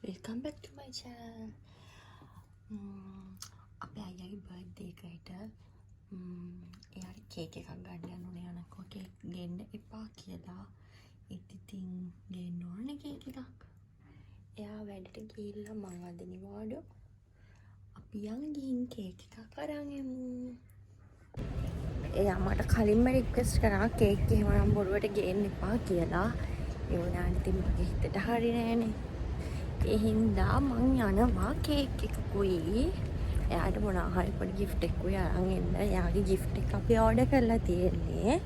Welcome back to my channel. අපේ අයියාගේ birthday එකට එයාට කේක් එකක් ගන්න යන්න යනකෝ කේක් ගන්න එපා කියලා. ඉතින් ගන්න ඕනේ කේක් එකක්. එයා වැඩට ගිහිල්ලා මං අද නිවාඩු. අපි යන් ගිහින් කේක් එකක් අරන් එමු. එයා මට කලින්ම රික්වෙස්ට් කරා කේක් එහෙම නම් බොරුවට ගේන්න එපා කියලා. ඒ වුණාට ඉතින් මගේ හිතට හරි නෑනේ. ඒ හින්දා මං යනවා කේක් එකකුයි එයාට මොනවා හරි පොඩි ගිෆ්ට් එකකුයි අරන් එන්න. එයාගේ ගිෆ්ට් එක අපි ඕඩර් කරලා තියෙන්නේ.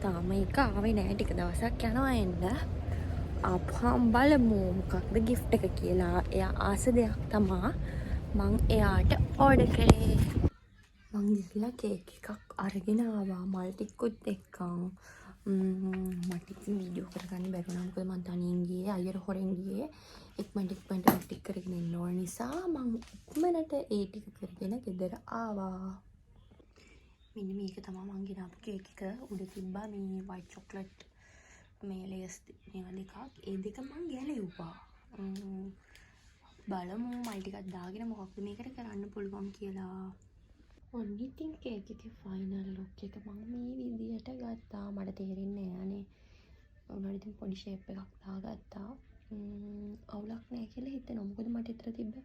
තාම ඒක ආවේ නෑ. ටික දවසක් යනවා එන්න. අපහම් බලමු මොකක්ද ගිෆ්ට් එක කියලා. එයා ආස දෙයක් තමා මං එයාට ඕඩර් කරේ. මං ගිහලා කේක් එකක් අරගෙන ආවා මල් ටිකකුත් එක්කන්. මට ඉතින් වීඩියෝ කරගන්න බැරුණා මොකද මං තනියෙන් ගියේ අයියට හොරෙන් ගියේ. ඉක්මනට ටික කරගෙන ඉන්න ඕන නිසා මං ඉක්මනට ඒ ටික කරගෙන ගෙදර ආවා. මෙන්න මේක තමයි මං ගෙනාපු කේක් එක. උඩ තිබ්බා මේ white chocolate මේ ලේස් මේවා දෙකක්. ඒ දෙක මං ගැලෙව්වා. බලමු මල් ටිකක් දාගෙන මොකක්ද මේකට කරන්න පුළුවන් කියලා. ඔන්න ඉතින් කේක් එකේ ෆයිනල් ලුක් එක මම මේ විදියට ගත්තා. මට තේරෙන්නේ නෑනේ. උනාට ඉතින් පොඩි ෂේප් එකක් දාගත්තා. අවුලක් නෑ කියලා හිතෙනවා. මොකද මට ඉතර තිබ්බ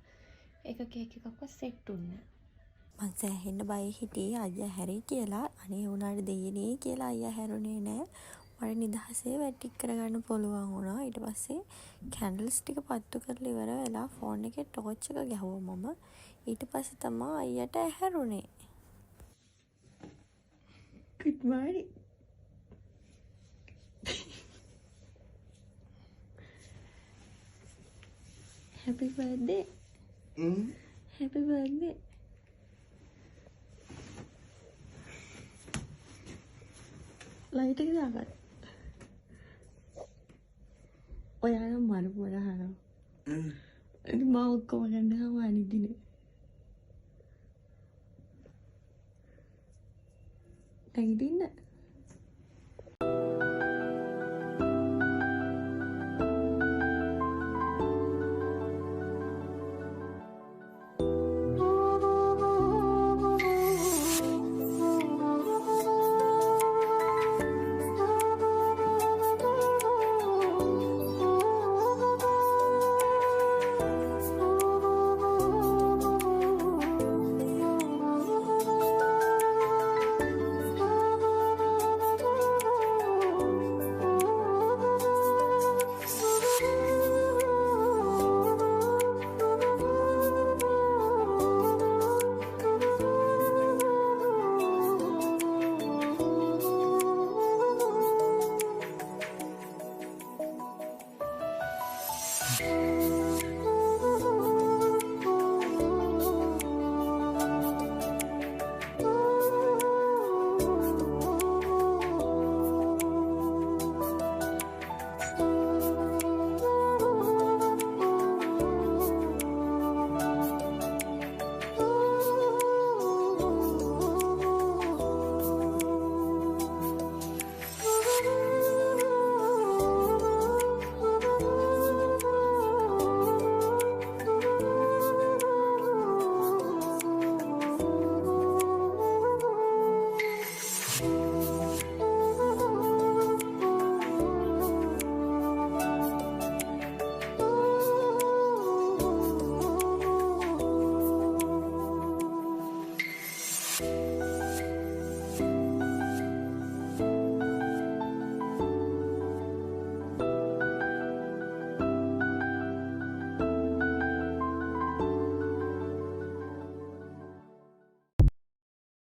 එක කේක් එකක්වත් සෙට් වුණේ නෑ. මං සෑහෙන්න බය හිටියේ අයියා හැරෙයි කියලා. අනේ උනාට දෙයනේ කියලා අයියා හැරුණේ නෑ. මට නිදහසේ වැටික් කරගන්න පුළුවන් වුණා. ඊට පස්සේ කැන්ඩල්ස් ටික පත්තු කරලා ඉවර වෙලා ෆෝන් එකේ ටෝච් එක ගැහුවා මම. ඊට පස්සේ තමයි අයියට හැරුණේ. Good morning. Happy birthday. Happy birthday. Light එක දාගන්න. ඔයාලා මරපුර අහනවා. ඉතින් මම ඔක්කොම ගන්නවා අනිදිනේ. නැගිටින්න.